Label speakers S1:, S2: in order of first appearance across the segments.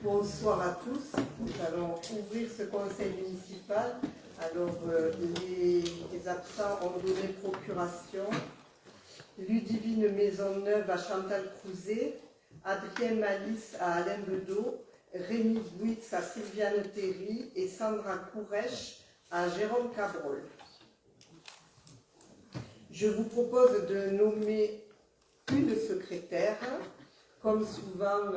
S1: Bonsoir à tous. Nous allons ouvrir ce conseil municipal. Alors, les absents ont donné procuration. Ludivine Maisonneuve à Chantal Crouzet, Adrien Malice à Alain Bedeau, Rémi Bouitz à Sylviane Théry et Sandra Courèche à Jérôme Cabrol. Je vous propose de nommer une secrétaire. Comme souvent,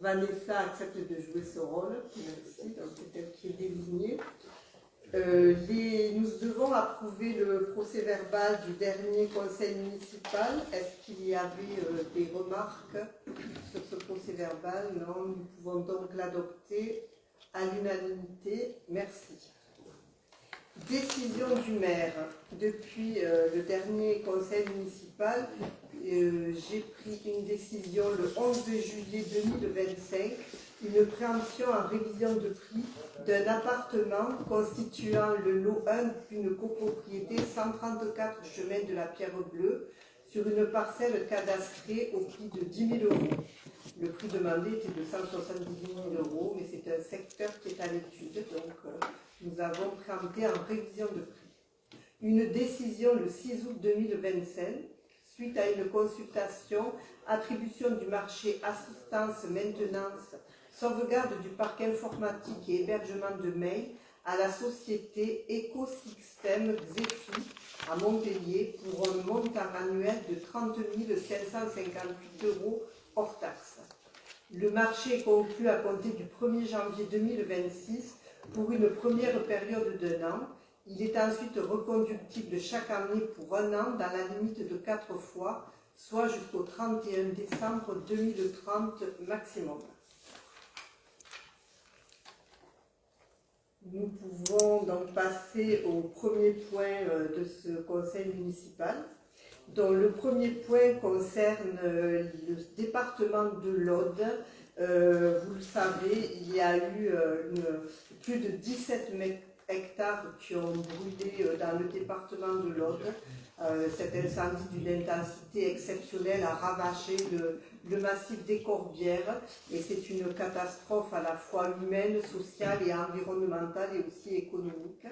S1: Vanessa accepte de jouer ce rôle. Merci, donc c'est elle qui est désignée. Nous devons approuver le procès-verbal du dernier conseil municipal. Est-ce qu'il y avait des remarques sur ce procès-verbal? Non, nous pouvons donc l'adopter à l'unanimité. Merci. Décision du maire. Depuis le dernier conseil municipal, j'ai pris une décision le 11 juillet 2025, une préemption en révision de prix d'un appartement constituant le lot 1 d'une copropriété 134 chemin de la Pierre Bleue sur une parcelle cadastrée au prix de 10 000 euros. Le prix demandé était de 178 000 euros, mais c'est un secteur qui est à l'étude, donc nous avons préempté en révision de prix. Une décision le 6 août 2025, suite à une consultation, attribution du marché assistance, maintenance, sauvegarde du parc informatique et hébergement de mail à la société Écosystème Xefi à Montpellier pour un montant annuel de 30 558 euros hors taxe. Le marché est conclu à compter du 1er janvier 2026 pour une première période d'1 an. Il est ensuite reconductible chaque année pour 1 an dans la limite de 4 fois, soit jusqu'au 31 décembre 2030 maximum. Nous pouvons donc passer au premier point de ce conseil municipal, dont le premier point concerne le département de l'Aude. Vous le savez, il y a eu plus de 17 hectares qui ont brûlé dans le département de l'Aude. Cet incendie d'une intensité exceptionnelle a ravagé le massif des Corbières et c'est une catastrophe à la fois humaine, sociale et environnementale et aussi économique.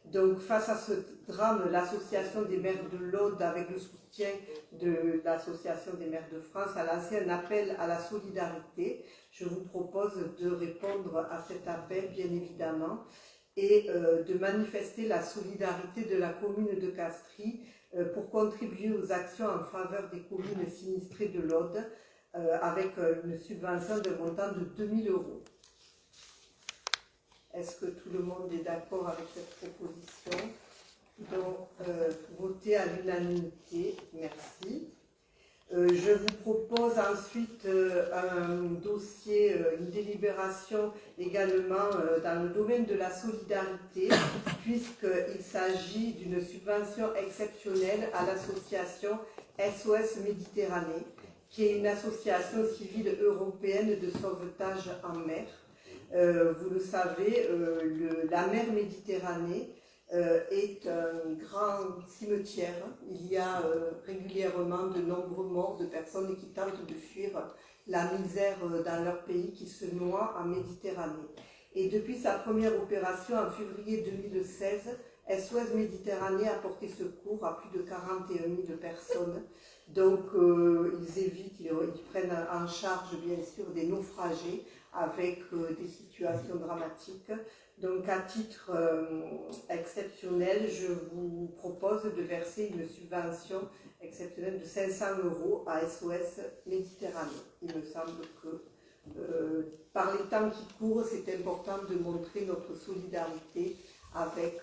S1: Donc face à ce drame, l'Association des maires de l'Aude, avec le soutien de l'Association des maires de France, a lancé un appel à la solidarité. Je vous propose de répondre à cet appel, bien évidemment, et de manifester la solidarité de la commune de Castries pour contribuer aux actions en faveur des communes sinistrées de l'Aude avec une subvention de montant de 2 000 euros. Est-ce que tout le monde est d'accord avec cette proposition? Donc, voter à l'unanimité, merci. Je vous propose ensuite un dossier, une délibération également dans le domaine de la solidarité, puisqu'il s'agit d'une subvention exceptionnelle à l'association SOS Méditerranée, qui est une association civile européenne de sauvetage en mer. Vous le savez, la mer Méditerranée est un grand cimetière. Il y a régulièrement de nombreux morts de personnes qui tentent de fuir la misère dans leur pays, qui se noient en Méditerranée. Et depuis sa première opération en février 2016, SOS Méditerranée a porté secours à plus de 41 000 personnes. Donc ils évitent, ils prennent en charge bien sûr des naufragés avec des situations dramatiques. Donc à titre exceptionnel, je vous propose de verser une subvention exceptionnelle de 500 euros à SOS Méditerranée. Il me semble que par les temps qui courent, c'est important de montrer notre solidarité avec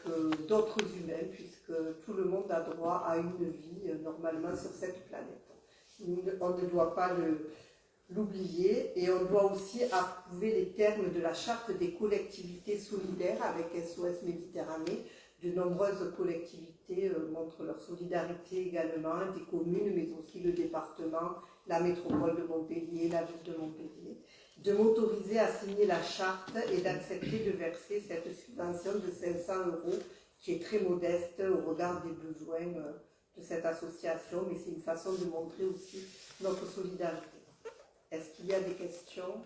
S1: d'autres humains, puisque tout le monde a droit à une vie normalement sur cette planète. On ne doit pas l'oublier, et on doit aussi approuver les termes de la charte des collectivités solidaires avec SOS Méditerranée. De nombreuses collectivités montrent leur solidarité également, des communes, mais aussi le département, la métropole de Montpellier, la ville de Montpellier, de m'autoriser à signer la charte et d'accepter de verser cette subvention de 500 euros, qui est très modeste au regard des besoins de cette association, mais c'est une façon de montrer aussi notre solidarité. Est-ce qu'il y a des questions?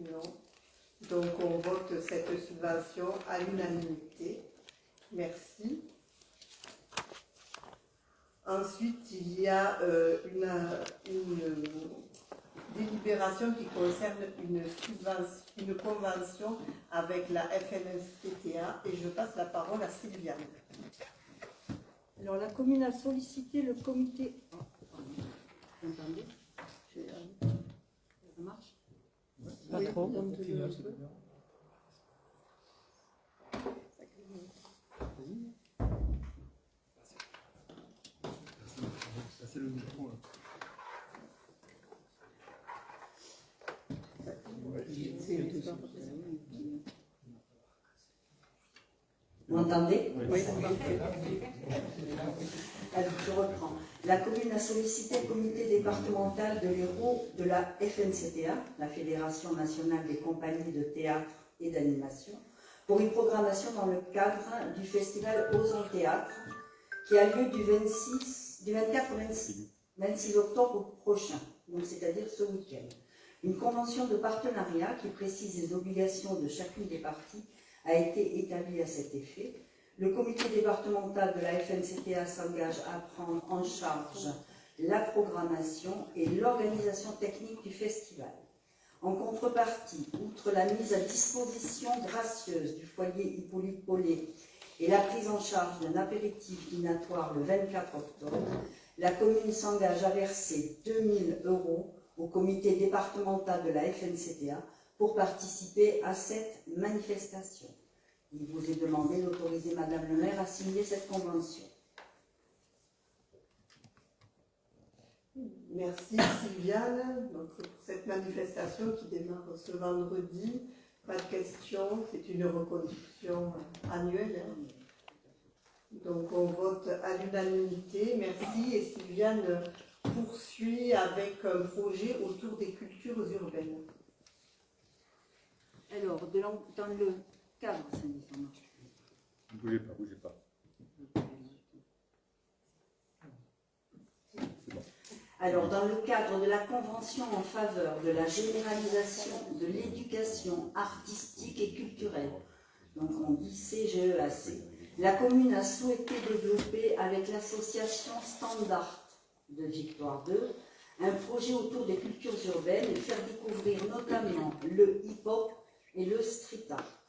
S1: Non. Donc on vote cette subvention à l'unanimité. Merci. Ensuite, il y a une délibération qui concerne une convention avec la FNSPTA et je passe la parole à Sylviane.
S2: Alors, la commune a sollicité le comité... Oh, pardon. Vous entendez? Ça marche?
S3: Pas
S1: Oui,
S3: trop.
S1: donc,
S3: C'est le micro.
S2: Vous m'entendez?
S1: Oui.
S2: Alors, je reprends. La commune a sollicité le comité départemental de l'Hérault de la FNCTA, la Fédération nationale des compagnies de théâtre et d'animation, pour une programmation dans le cadre du festival Osons Théâtre, qui a lieu du 24 au 26 octobre prochain, donc c'est-à-dire ce week-end. Une convention de partenariat qui précise les obligations de chacune des parties a été établie à cet effet. Le comité départemental de la FNCTA s'engage à prendre en charge la programmation et l'organisation technique du festival. En contrepartie, outre la mise à disposition gracieuse du foyer Hippolyte Paulet et la prise en charge d'un apéritif dînatoire le 24 octobre, la commune s'engage à verser 2 000 € au comité départemental de la FNCTA pour participer à cette manifestation. Il vous est demandé d'autoriser Madame le maire à signer cette convention.
S1: Merci Sylviane. Donc, pour cette manifestation qui démarre ce vendredi, pas de questions, c'est une reconduction annuelle. Donc on vote à l'unanimité. Merci. Et Sylviane poursuit avec un projet autour des cultures urbaines.
S2: Alors, dans le cadre, ça ne marche plus.
S3: Bougez pas.
S2: Alors, dans le cadre de la Convention en faveur de la généralisation de l'éducation artistique et culturelle, donc on dit CGEAC, la commune a souhaité développer avec l'association Standard de Victoire 2 un projet autour des cultures urbaines et faire découvrir notamment le hip-hop et le street art.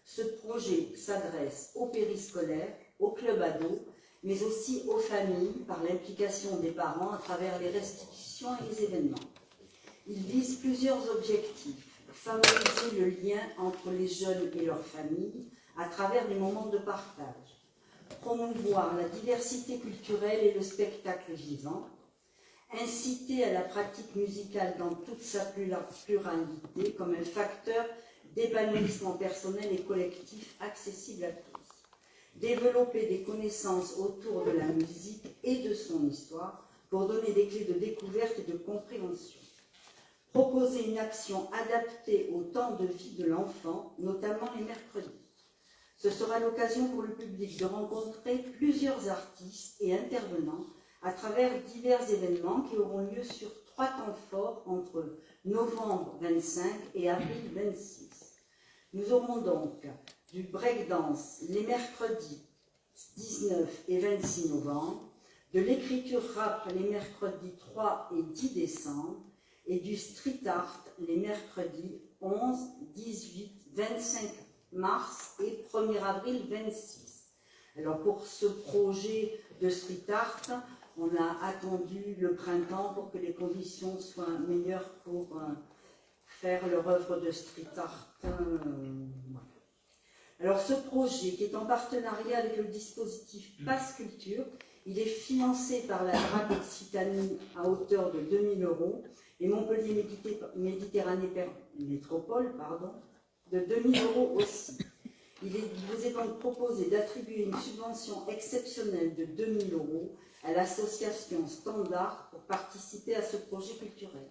S2: Ce projet s'adresse aux périscolaires, aux clubs ados, mais aussi aux familles par l'implication des parents à travers les restitutions et les événements. Il vise plusieurs objectifs. Favoriser le lien entre les jeunes et leurs familles à travers des moments de partage. Promouvoir la diversité culturelle et le spectacle vivant. Inciter à la pratique musicale dans toute sa pluralité comme un facteur d'épanouissement personnel et collectif accessible à tous. Développer des connaissances autour de la musique et de son histoire pour donner des clés de découverte et de compréhension. Proposer une action adaptée au temps de vie de l'enfant, notamment les mercredis. Ce sera l'occasion pour le public de rencontrer plusieurs artistes et intervenants à travers divers événements qui auront lieu sur 3 temps forts entre novembre 25 et avril 26. Nous aurons donc du breakdance les mercredis 19 et 26 novembre, de l'écriture rap les mercredis 3 et 10 décembre, et du street art les mercredis 11, 18, 25 mars et 1er avril 26. Alors pour ce projet de street art, on a attendu le printemps pour que les conditions soient meilleures pour faire leur œuvre de street art. Alors ce projet, qui est en partenariat avec le dispositif Pass Culture, il est financé par la DRAC Occitanie à hauteur de 2 000 € et Montpellier Méditerranée Métropole de 2 000 € aussi. Il vous est donc proposé d'attribuer une subvention exceptionnelle de 2 000 € à l'association Standard pour participer à ce projet culturel.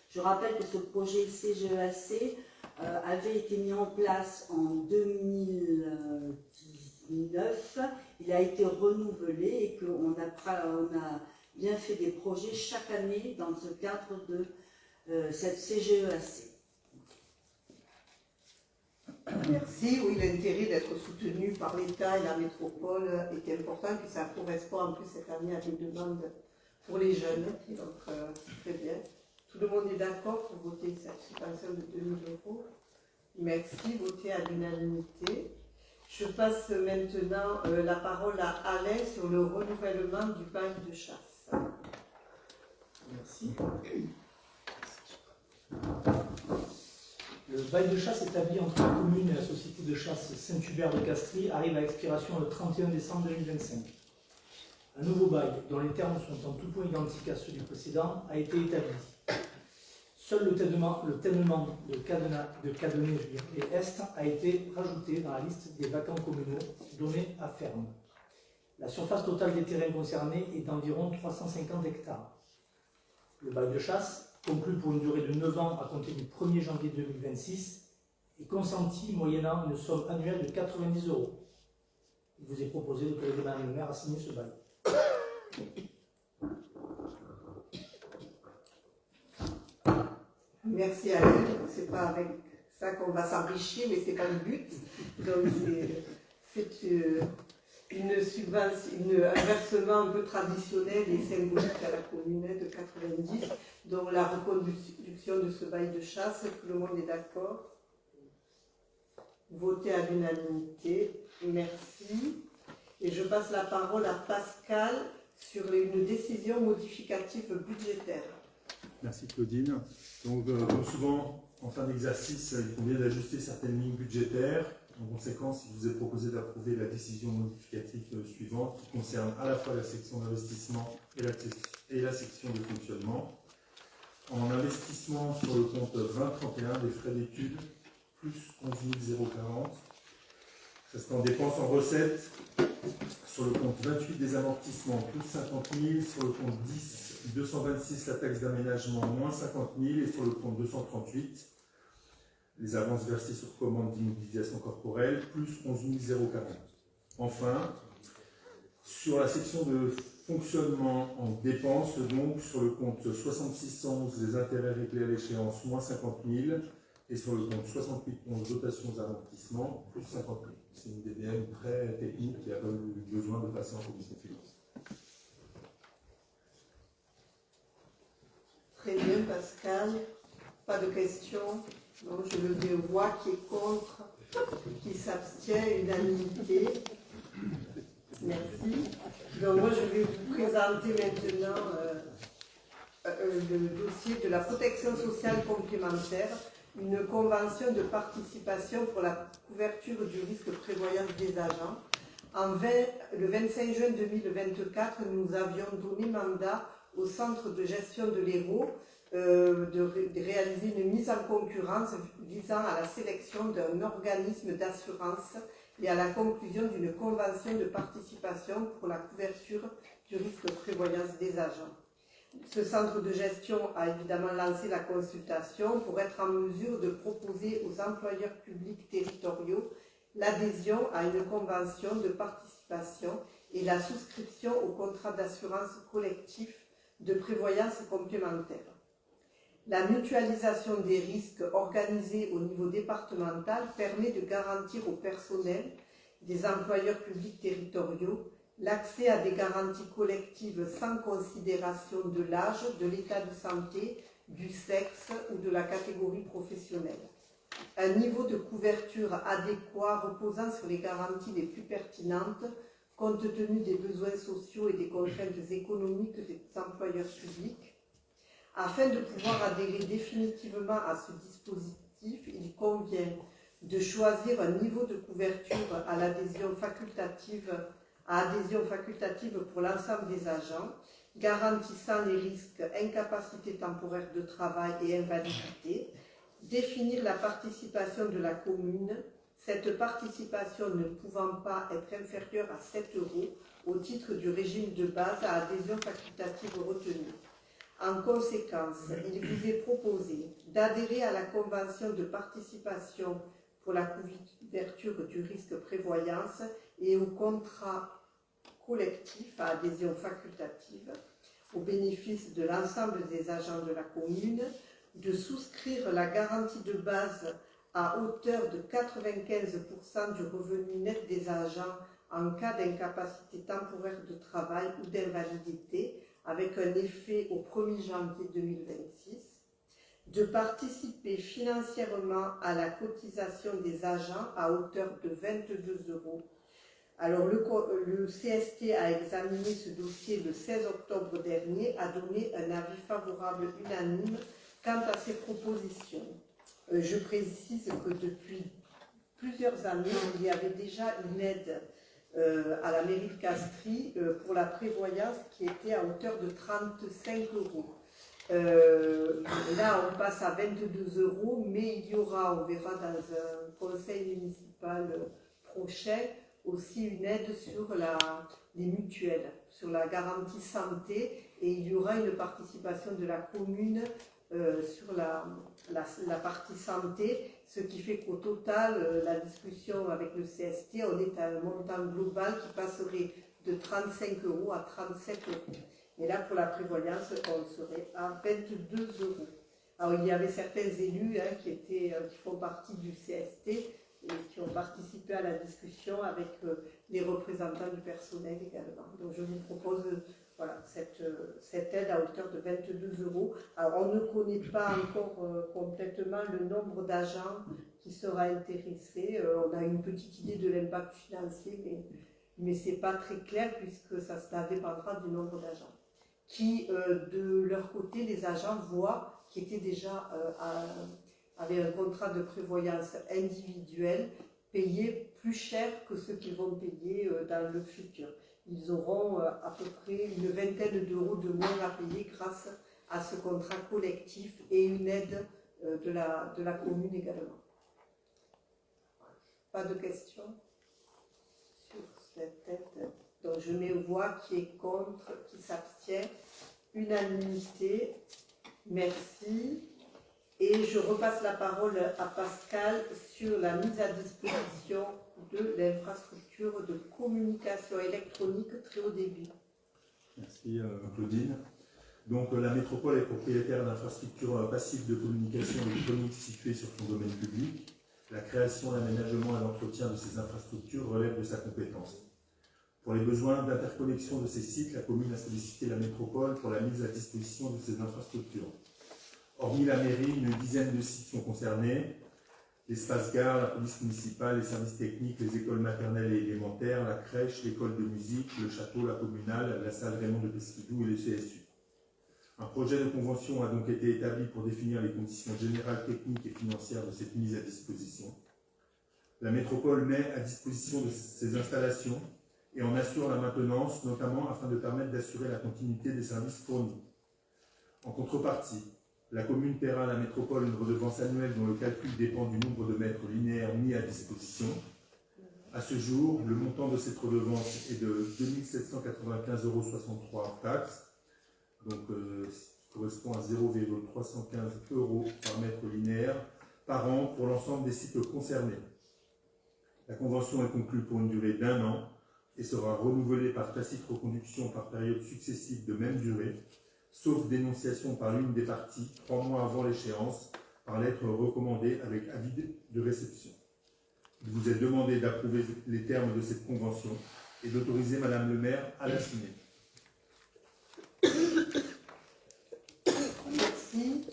S2: Je rappelle que ce projet CGEAC avait été mis en place en 2019, il a été renouvelé et qu'on a bien fait des projets chaque année dans ce cadre de cette CGEAC.
S1: Merci. Oui, l'intérêt d'être soutenu par l'État et la métropole est important, puis ça correspond en plus cette année à des demandes pour les jeunes. Donc, très bien. Tout le monde est d'accord pour voter cette subvention de 2 000 €. Merci. Voté à l'unanimité. Je passe maintenant la parole à Alain sur le renouvellement du bail de chasse.
S4: Merci. Le bail de chasse établi entre la commune et la société de chasse Saint-Hubert de Castries arrive à expiration le 31 décembre 2025. Un nouveau bail, dont les termes sont en tout point identiques à ceux du précédent, a été établi. Seul le tènement de Cadenet et Est a été rajouté dans la liste des vacants communaux donnés à ferme. La surface totale des terrains concernés est d'environ 350 hectares. Le bail de chasse, conclu pour une durée de 9 ans à compter du 1er janvier 2026, est consenti moyennant une somme annuelle de 90 €. Il vous est proposé d'autoriser Madame le maire à signer ce bail.
S1: Merci Alain. C'est pas avec ça qu'on va s'enrichir, mais c'est pas le but. Donc c'est une subvention, un versement un peu traditionnel et symbolique à la commune de 90, dont la reconduction de ce bail de chasse, tout le monde est d'accord. Voté à l'unanimité. Merci. Et je passe la parole à Pascal sur une décision modificative budgétaire.
S5: Merci Claudine. Donc, comme souvent, en fin d'exercice, il convient d'ajuster certaines lignes budgétaires. En conséquence, il vous est proposé d'approuver la décision modificative suivante qui concerne à la fois la section d'investissement et la section de fonctionnement. En investissement sur le compte 2031 des frais d'études, plus 11 040. Ça c'est en dépenses en recettes sur le compte 28 des amortissements, plus 50 000, sur le compte 10 226 la taxe d'aménagement, moins 50 000, et sur le compte 238 les avances versées sur commande d'immobilisation corporelle, plus 11 040. Enfin, sur la section de fonctionnement en dépenses, donc sur le compte 6611 les intérêts réglés à l'échéance, moins 50 000, et sur le compte 6811 dotations aux amortissements, plus 50 000. C'est une DDM très technique qui a eu besoin de passer en commission de finances.
S1: Très bien, Pascal. Pas de questions. Donc, je le mets aux voix. Qui est contre? Qui s'abstient? Unanimité. Merci. Donc, moi, je vais vous présenter maintenant le dossier de la protection sociale complémentaire, une convention de participation pour la couverture du risque prévoyance des agents. Le 25 juin 2024, nous avions donné mandat au centre de gestion de l'Hérault de réaliser une mise en concurrence visant à la sélection d'un organisme d'assurance et à la conclusion d'une convention de participation pour la couverture du risque prévoyance des agents. Ce centre de gestion a évidemment lancé la consultation pour être en mesure de proposer aux employeurs publics territoriaux l'adhésion à une convention de participation et la souscription au contrat d'assurance collectif de prévoyance complémentaire. La mutualisation des risques organisée au niveau départemental permet de garantir au personnel des employeurs publics territoriaux l'accès à des garanties collectives sans considération de l'âge, de l'état de santé, du sexe ou de la catégorie professionnelle. Un niveau de couverture adéquat reposant sur les garanties les plus pertinentes compte tenu des besoins sociaux et des contraintes économiques des employeurs publics. Afin de pouvoir adhérer définitivement à ce dispositif, il convient de choisir un niveau de couverture à adhésion facultative pour l'ensemble des agents, garantissant les risques incapacité temporaire de travail et invalidité, définir la participation de la commune, cette participation ne pouvant pas être inférieure à 7 € au titre du régime de base à adhésion facultative retenue. En conséquence, il vous est proposé d'adhérer à la convention de participation pour la couverture du risque prévoyance et au contrat collectif à adhésion facultative au bénéfice de l'ensemble des agents de la commune, de souscrire la garantie de base à hauteur de 95% du revenu net des agents en cas d'incapacité temporaire de travail ou d'invalidité, avec un effet au 1er janvier 2026, de participer financièrement à la cotisation des agents à hauteur de 22 €. Alors le CST a examiné ce dossier le 16 octobre dernier, a donné un avis favorable unanime quant à ces propositions. Je précise que depuis plusieurs années, il y avait déjà une aide à la mairie de Castries pour la prévoyance qui était à hauteur de 35 €. Là, on passe à 22 €, mais il y aura, on verra dans un conseil municipal prochain, aussi une aide sur les mutuelles, sur la garantie santé, et il y aura une participation de la commune sur la partie santé, ce qui fait qu'au total, la discussion avec le CST, on est à un montant global qui passerait de 35 € à 37 €. Et là, pour la prévoyance, on serait à 22 €. Alors, il y avait certains élus qui font partie du CST et qui ont participé à la discussion avec les représentants du personnel également. Donc, je vous propose cette aide à hauteur de 22 €. Alors, on ne connaît pas encore complètement le nombre d'agents qui sera intéressé. On a une petite idée de l'impact financier, mais ce n'est pas très clair puisque ça dépendra du nombre d'agents. Qui, de leur côté, les agents voient qui étaient déjà avaient un contrat de prévoyance individuel payé plus cher que ce qu'ils vont payer dans le futur. Ils auront à peu près une vingtaine d'euros de moins à payer grâce à ce contrat collectif et une aide de la commune également. Pas de questions sur cette aide. Donc je mets aux voix qui est contre, qui s'abstient. Unanimité. Merci. Et je repasse la parole à Pascal sur la mise à disposition de l'infrastructure de communication électronique très haut débit.
S5: Merci Claudine. Donc la métropole est propriétaire d'infrastructures passives de communication électronique situées sur son domaine public. La création, l'aménagement et l'entretien de ces infrastructures relèvent de sa compétence. Pour les besoins d'interconnexion de ces sites, la commune a sollicité la métropole pour la mise à disposition de ces infrastructures. Hormis la mairie, une dizaine de sites sont concernés. L'espace gare, la police municipale, les services techniques, les écoles maternelles et élémentaires, la crèche, l'école de musique, le château, la communale, la salle Raymond de Pesquidou et le CSU. Un projet de convention a donc été établi pour définir les conditions générales, techniques et financières de cette mise à disposition. La métropole met à disposition de ces installations et en assure la maintenance, notamment afin de permettre d'assurer la continuité des services fournis. En contrepartie, la commune paiera à la métropole une redevance annuelle dont le calcul dépend du nombre de mètres linéaires mis à disposition. À ce jour, le montant de cette redevance est de 2 795,63 € hors taxe, donc qui correspond à 0,315 € par mètre linéaire par an pour l'ensemble des sites concernés. La convention est conclue pour une durée d'1 an et sera renouvelée par tacite reconduction par période successive de même durée, sauf dénonciation par l'une des parties 3 mois avant l'échéance, par lettre recommandée avec avis de réception. Il vous est demandé d'approuver les termes de cette convention et d'autoriser Madame le maire à la signer.
S1: Merci.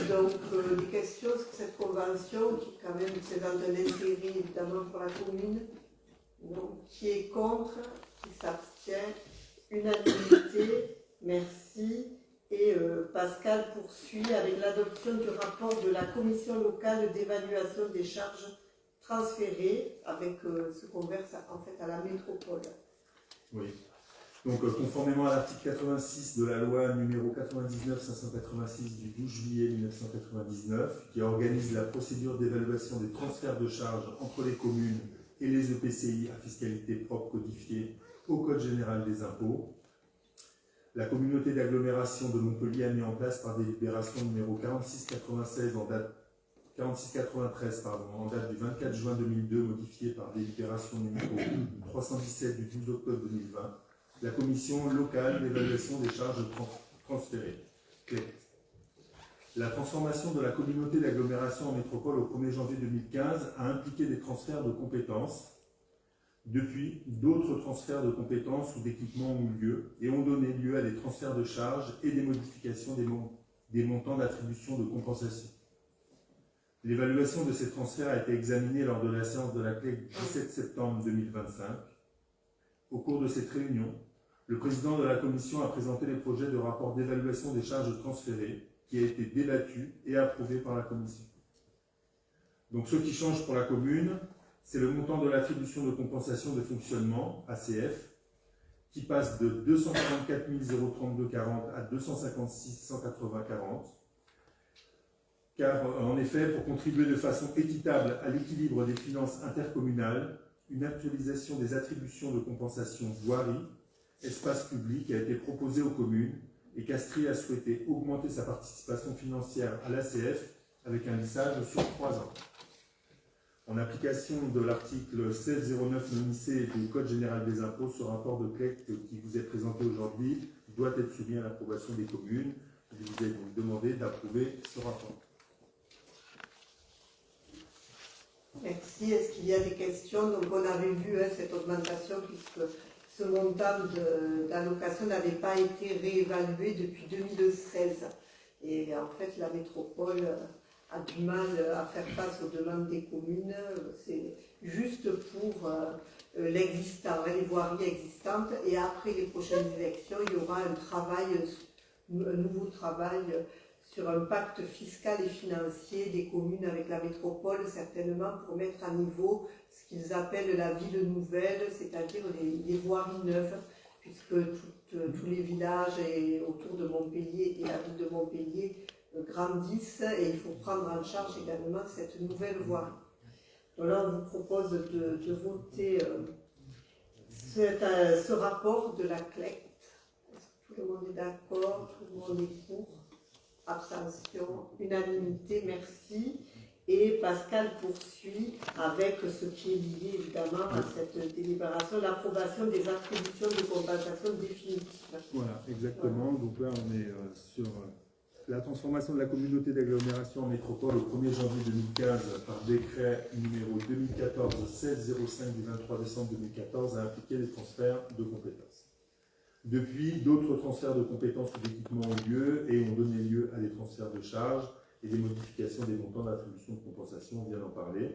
S1: Donc, des questions sur cette convention qui, quand même, présente un intérêt évidemment pour la commune. Donc, qui est contre, qui s'abstient, unanimité, merci. Et Pascal poursuit avec l'adoption du rapport de la commission locale d'évaluation des charges transférées, avec ce qu'on verse en fait à la métropole.
S5: Oui. Donc, conformément à l'article 86 de la loi numéro 99-586 du 12 juillet 1999, qui organise la procédure d'évaluation des transferts de charges entre les communes et les EPCI à fiscalité propre codifiée au Code général des impôts, la communauté d'agglomération de Montpellier a mis en place par délibération numéro 4693 en date du 24 juin 2002, modifiée par délibération numéro 317 du 12 octobre 2020, la commission locale d'évaluation des charges transférées. La transformation de la communauté d'agglomération en métropole au 1er janvier 2015 a impliqué des transferts de compétences. Depuis, d'autres transferts de compétences ou d'équipements ont eu lieu et ont donné lieu à des transferts de charges et des modifications des montants d'attribution de compensation. L'évaluation de ces transferts a été examinée lors de la séance de la CLEC du 17 septembre 2025. Au cours de cette réunion, le président de la commission a présenté les projets de rapport d'évaluation des charges transférées qui a été débattu et approuvé par la commission. Donc ce qui change pour la commune, c'est le montant de l'attribution de compensation de fonctionnement, ACF, qui passe de 254 032,40 à 256 180,40. Car en effet, pour contribuer de façon équitable à l'équilibre des finances intercommunales, une actualisation des attributions de compensation voirie, espace public a été proposée aux communes et Castries a souhaité augmenter sa participation financière à l'ACF avec un lissage sur 3 ans. En application de l'article 1609 non-IC du Code général des impôts, ce rapport de CLEC qui vous est présenté aujourd'hui doit être soumis à l'approbation des communes. Il vous est donc demandé d'approuver ce rapport.
S1: Merci. Est-ce qu'il y a des questions? Donc on avait vu cette augmentation puisque ce montant d'allocation n'avait pas été réévalué depuis 2016. Et en fait, la métropole a du mal à faire face aux demandes des communes. C'est juste pour l'existant, les voiries existantes. Et après les prochaines élections, il y aura un nouveau travail sur un pacte fiscal et financier des communes avec la métropole, certainement pour mettre à niveau ce qu'ils appellent la ville nouvelle, c'est-à-dire les voiries neuves, puisque tous les villages autour de Montpellier et la ville de Montpellier grandissent et il faut prendre en charge également cette nouvelle voirie. Donc là, on vous propose de voter ce rapport de la CLEC. Est-ce que tout le monde est d'accord? Tout le monde est pour? Abstention, unanimité, merci. Et Pascal poursuit avec ce qui est lié évidemment à cette délibération, l'approbation des attributions de compensation définitives.
S5: Voilà, exactement. Donc là, on est sur la transformation de la communauté d'agglomération en métropole au 1er janvier 2015 par décret numéro 2014-1605 du 23 décembre 2014 a impliqué les transferts de compétences. Depuis, d'autres transferts de compétences ou d'équipements ont eu lieu et ont donné lieu à des transferts de charges et des modifications des montants d'attribution de compensation, on vient d'en parler.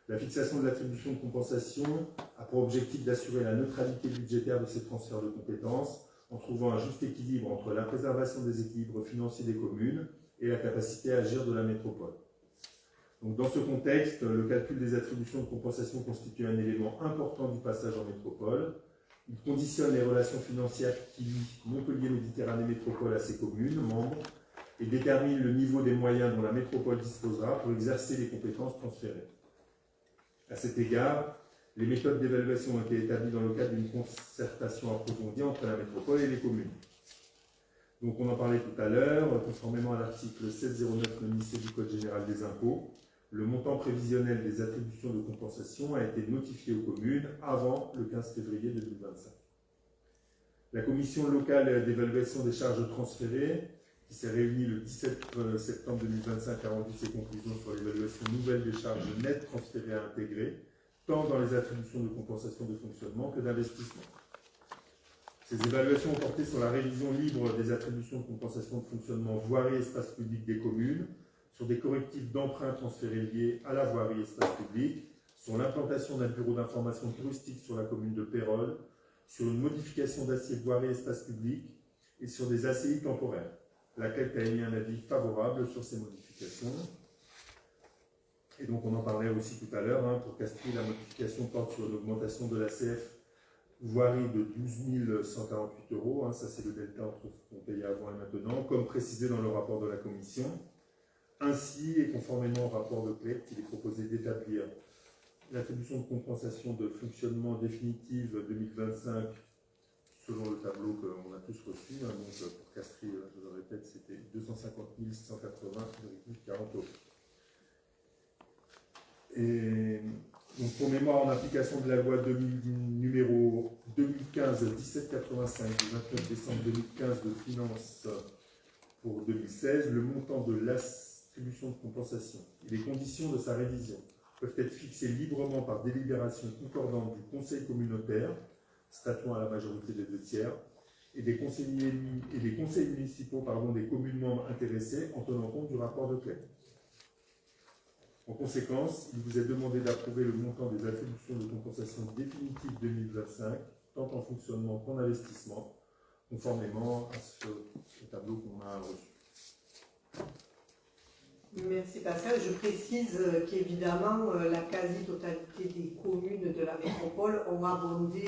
S5: La fixation de l'attribution de compensation a pour objectif d'assurer la neutralité budgétaire de ces transferts de compétences en trouvant un juste équilibre entre la préservation des équilibres financiers des communes et la capacité à agir de la métropole. Donc, dans ce contexte, le calcul des attributions de compensation constitue un élément important du passage en métropole. Il conditionne les relations financières qui lient Montpellier-Méditerranée Métropole à ses communes, membres, et détermine le niveau des moyens dont la métropole disposera pour exercer les compétences transférées. À cet égard, les méthodes d'évaluation ont été établies dans le cadre d'une concertation approfondie entre la métropole et les communes. Donc on en parlait tout à l'heure, conformément à l'article 1609 non-IC du Code général des impôts, le montant prévisionnel des attributions de compensation a été notifié aux communes avant le 15 février 2025. La commission locale d'évaluation des charges transférées, qui s'est réunie le 17 septembre 2025, a rendu ses conclusions sur l'évaluation nouvelle des charges nettes transférées à intégrer, tant dans les attributions de compensation de fonctionnement que d'investissement. Ces évaluations ont porté sur la révision libre des attributions de compensation de fonctionnement voirie et espace public des communes, sur des correctifs d'emprunt transférés liés à la voirie et espace public, sur l'implantation d'un bureau d'information touristique sur la commune de Pérols, sur une modification d'assiette voirie et espace public et sur des ACI temporaires. La CLEC a émis un avis favorable sur ces modifications. Et donc on en parlait aussi tout à l'heure, pour Castries, la modification porte sur une augmentation de l'ACF voirie de 12 148 €, ça c'est le delta entre ce qu'on payait avant et maintenant, comme précisé dans le rapport de la commission. Ainsi, et conformément au rapport de CLEC, il est proposé d'établir l'attribution de compensation de fonctionnement définitive 2025 selon le tableau qu'on a tous reçu. Donc pour Castries, je le répète, c'était 250 180,40 €. Et donc pour mémoire, en application de la loi numéro 2015-1785 du 29 décembre 2015 de finances pour 2016, le montant de l'attribution de compensation et les conditions de sa révision peuvent être fixés librement par délibération concordante du conseil communautaire, statuant à la majorité des 2/3, et des conseils municipaux des communes membres intéressées en tenant compte du rapport de Clem. En conséquence, il vous est demandé d'approuver le montant des attributions de compensation définitives 2025, tant en fonctionnement qu'en investissement, conformément à ce tableau qu'on a reçu.
S1: Merci Pascal. Je précise qu'évidemment, la quasi-totalité des communes de la métropole ont abondé,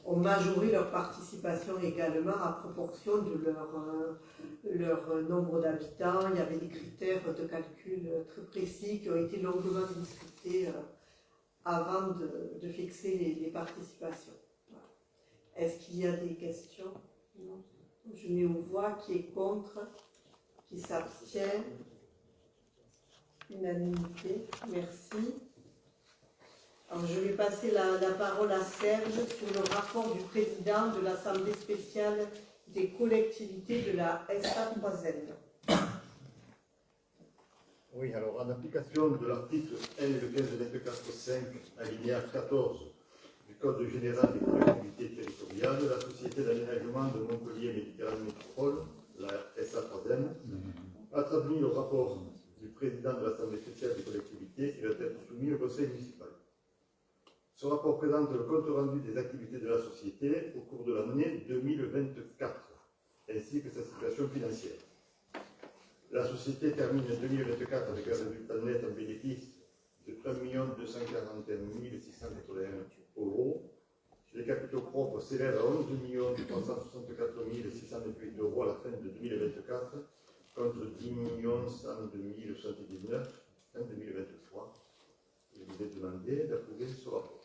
S1: ont majoré leur participation également à proportion de leur nombre d'habitants. Il y avait des critères de calcul très précis qui ont été longuement discutés avant de fixer les participations. Voilà. Est-ce qu'il y a des questions? Non. Je mets aux voix qui est contre, qui s'abstient. Unanimité, merci. Alors, je vais passer la parole à Serge sur le rapport du président de l'Assemblée spéciale des collectivités de la SA3N.
S6: Oui, alors en application de l'article L1524.5, alinéa 14 du Code général des collectivités territoriales, la Société d'aménagement de Montpellier Méditerranée Métropole, la SA3N, a traduit le rapport du président de l'Assemblée spéciale des collectivités qui doit être soumis au Conseil municipal. Ce rapport présente le compte rendu des activités de la société au cours de l'année 2024, ainsi que sa situation financière. La société termine 2024 avec un résultat net en bénéfice de 1 241 681 €. Les capitaux propres s'élèvent à 11 364 628 € à la fin de 2024, contre 10 102 079 en 2023. Il vous est demandé d'approuver ce rapport.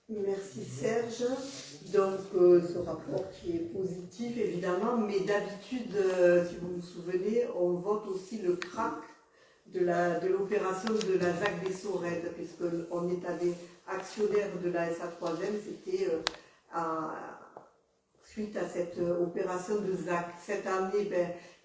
S1: Merci Serge. Donc ce rapport qui est positif évidemment, mais d'habitude, si vous vous souvenez, on vote aussi le CRAC de l'opération de la ZAC des Sorèdes, puisqu'on est allé actionnaire de la SA3N, c'était suite à cette opération de ZAC. Cette année,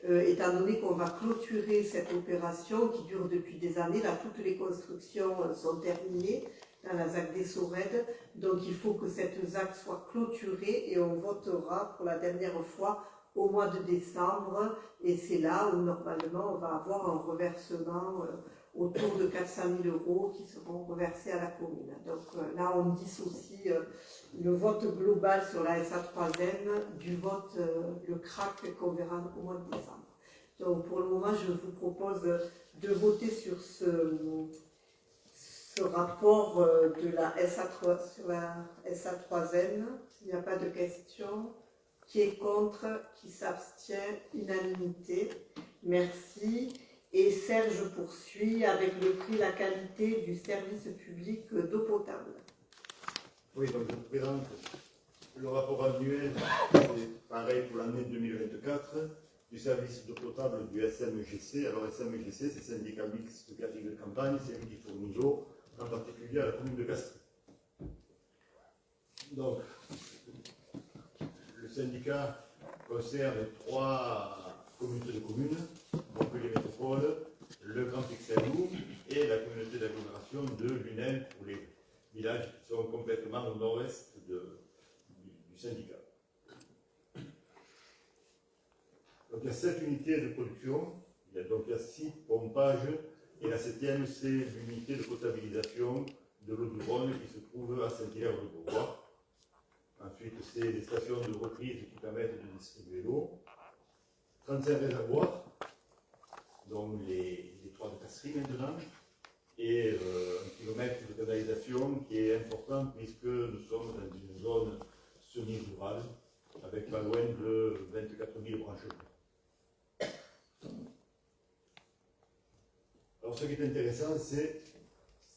S1: étant donné qu'on va clôturer cette opération qui dure depuis des années, là toutes les constructions sont terminées dans la ZAC des Sorèdes, donc il faut que cette ZAC soit clôturée et on votera pour la dernière fois au mois de décembre, et c'est là où normalement on va avoir un reversement autour de 400 000 € qui seront reversés à la commune. Donc là on dissocie le vote global sur la SA3N du vote, le CRAC qu'on verra au mois de décembre. Donc pour le moment je vous propose de voter sur ce rapport de la SA3, sur la SA3N. S'il n'y a pas de questions, qui est contre, qui s'abstient, unanimité. Merci. Et Serge poursuit avec le prix La qualité du service public d'eau potable.
S6: Oui, donc je vous présente le rapport annuel, c'est pareil pour l'année 2024, du service d'eau potable du SMGC. Alors SMGC, c'est syndicat mixte de de campagne, c'est lui qui fournit l'eau, en particulier à la commune de Castries. Donc, le syndicat concerne 3 communautés de communes, Montpellier Métropole, le Grand Pixelou et la communauté d'agglomération de Lunel pour les villages qui sont complètement au nord-est du syndicat. Donc il y a 7 unités de production, il y a 6 pompages, et la 7e c'est l'unité de potabilisation de l'eau du Rhône qui se trouve à Saint-Hilaire-de-Beauvoir. Ensuite, c'est des stations de reprise qui permettent de distribuer l'eau. 35 réservoirs, dont les 3 de Castries maintenant, et un kilomètre de canalisation qui est important puisque nous sommes dans une zone semi-rurale avec pas loin de 24 000 branchements. Alors ce qui est intéressant, c'est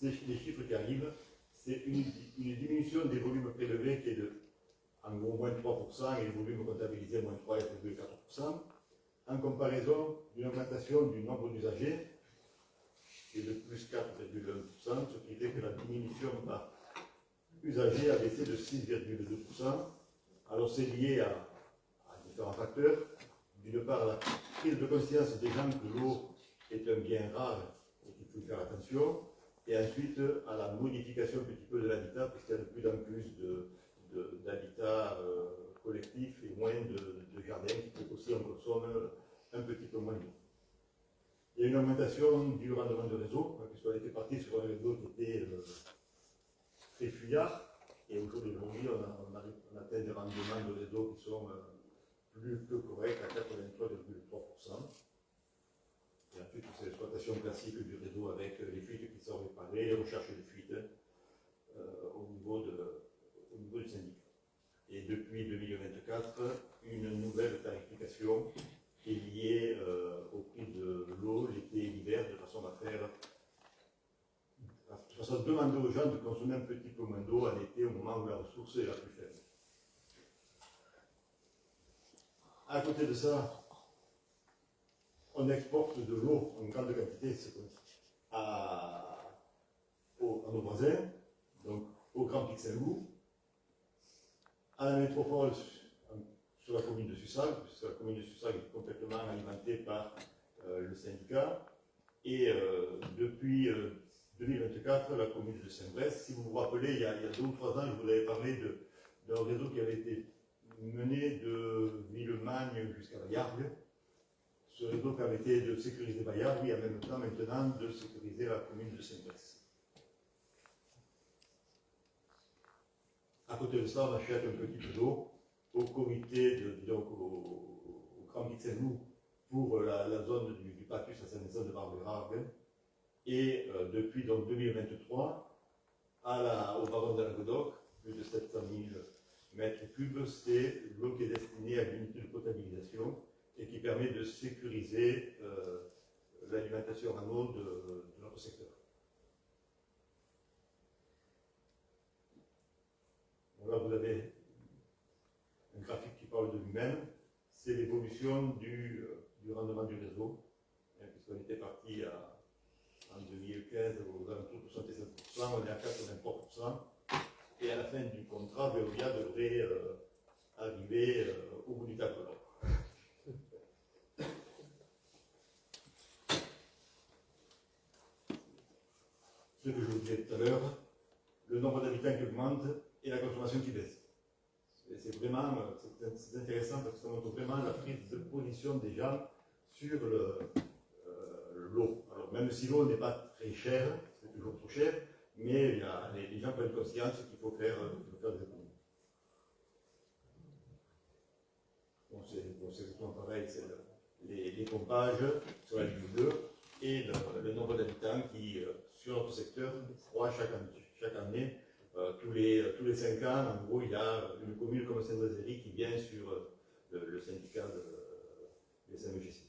S6: les chiffres qui arrivent. C'est une diminution des volumes prélevés qui est de en gros moins 3% et les volumes comptabilisés moins 3,4%, en comparaison d'une augmentation du nombre d'usagers qui est de plus 4,1%, ce qui fait que la diminution par usager a baissé de 6,2%, Alors c'est lié à différents facteurs. D'une part, la prise de conscience des gens que l'eau est un bien rare et qu'il faut y faire attention. Et ensuite, à la modification un petit peu de l'habitat, puisqu'il y a de plus en plus d'habitat collectif et moins de jardins, qui fait aussi on consomme un petit peu moins d'eau. Il y a une augmentation du rendement de réseau, puisqu'on était parti sur un réseau qui était très fuyard, et aujourd'hui on atteint des rendements de réseau qui sont plus que corrects à 83,3%. Et ensuite, c'est l'exploitation classique du réseau avec les fuites qui sont réparées, les recherches de fuites au niveau du syndicat. Et depuis 2024, une nouvelle tarification est liée au prix de l'eau l'été et l'hiver, de façon à demander aux gens de consommer un petit peu moins d'eau en été au moment où la ressource est la plus faible. À côté de ça, on exporte de l'eau en grande quantité à nos voisins, donc au Grand Pic Saint-Loup, à la métropole sur la commune de Sussag, puisque la commune de Sussag est complètement alimentée par le syndicat, et depuis 2024, la commune de Saint-Brest. Si vous vous rappelez, il y a 2 ou 3 ans, je vous avais parlé d'un réseau qui avait été mené de Villemagne jusqu'à Bayargues. Ce réseau permettait de sécuriser Bayargues et en même temps maintenant de sécuriser la commune de Saint-Brest. À côté de ça, on achète un petit peu d'eau au comité, au Grand Pic Saint-Loup pour la zone du Pactus à Saint-Vincent de Barbérargues. Et depuis donc, 2023, au baron de Languedoc, plus de 700 000 mètres cubes, c'est l'eau qui est destinée à l'unité de potabilisation et qui permet de sécuriser l'alimentation en eau de notre secteur. Donc là, vous avez un graphique qui parle de lui-même. C'est l'évolution du rendement du réseau, puisqu'on était parti en 2015 aux alentours de 67%, on est à 83%. Et à la fin du contrat, Veolia devrait arriver au bout du tableau. Ce que je vous disais tout à l'heure, le nombre d'habitants qui augmente et la consommation qui baisse. C'est vraiment c'est intéressant parce que ça montre vraiment la prise de position des gens sur l'eau. Alors même si l'eau n'est pas très chère, c'est toujours trop cher, mais les gens prennent conscience qu'il faut faire des économies. Bon, c'est exactement pareil, c'est les pompages sur la ligne bleue et le nombre d'habitants qui, sur notre secteur, croît chaque année. Tous les 5 ans, en gros, il y a une commune comme Saint-Nazaire qui vient sur le syndicat des SMGC.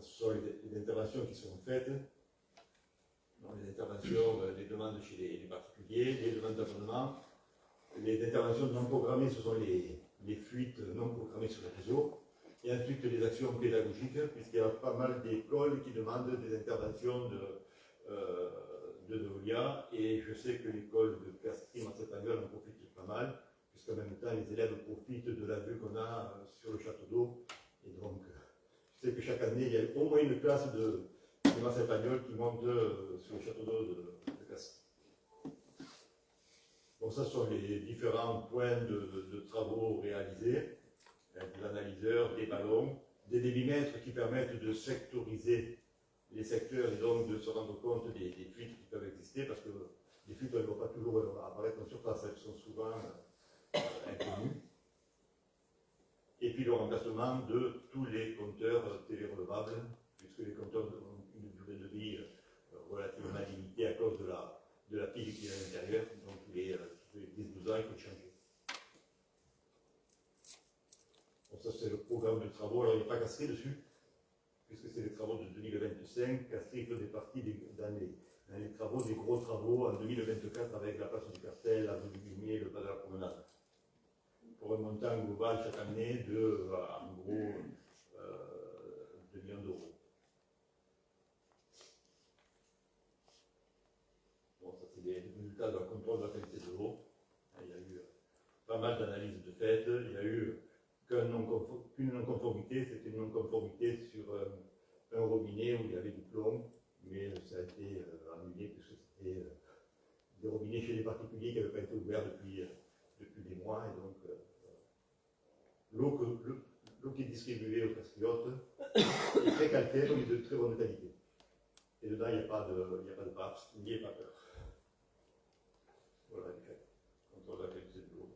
S6: Ce sont les interventions qui sont faites, les interventions, les demandes chez les particuliers, les demandes d'abonnement. Les interventions non programmées, ce sont les fuites non programmées sur le réseau. Et ensuite les actions pédagogiques, puisqu'il y a pas mal d'écoles qui demandent des interventions de Veolia. Et je sais que l'école de Castries, Marseille-Pagnol en profite pas mal, puisqu'en même temps les élèves profitent de la vue qu'on a sur le château d'eau. Et donc, je sais que chaque année, il y a au moins une classe de Marseille-Pagnol qui monte sur le château d'eau de Castries. Donc ça sont les différents points de travaux réalisés, avec l'analyseur, des ballons, des débitmètres qui permettent de sectoriser les secteurs et donc de se rendre compte des fuites qui peuvent exister, parce que les fuites ne vont pas toujours apparaître en surface, elles sont souvent inconnues. Et puis le remplacement de tous les compteurs télérelevables, puisque les compteurs ont une durée de vie relativement limitée à cause de la pile qui est à l'intérieur, donc tous les 10-12 ans, il faut changer. Donc ça, c'est le programme de travaux. Alors, il n'y a pas Castries dessus, puisque c'est les travaux de 2025. Castries faisait partie dans les travaux, des gros travaux en 2024 avec la place du Castel, la rue du Guimier, le pas de la promenade. Pour un montant global chaque année de, en gros, 2 millions d'euros. c'est les résultats d'un contrôle de la qualité de l'eau. Il y a eu pas mal d'analyses de fait. Il y a eu qu'une non-conformité, c'était une non-conformité sur un robinet où il y avait du plomb, mais ça a été annulé parce que c'était des robinets chez les particuliers qui n'avaient pas été ouverts depuis des mois. Et donc, l'eau qui est distribuée aux patriotes est très calcaire, mais de très bonne qualité. Et dedans, il n'y a pas de PAPS, il n'y a pas peur. Voilà les faits. Contrôle de la qualité de l'eau.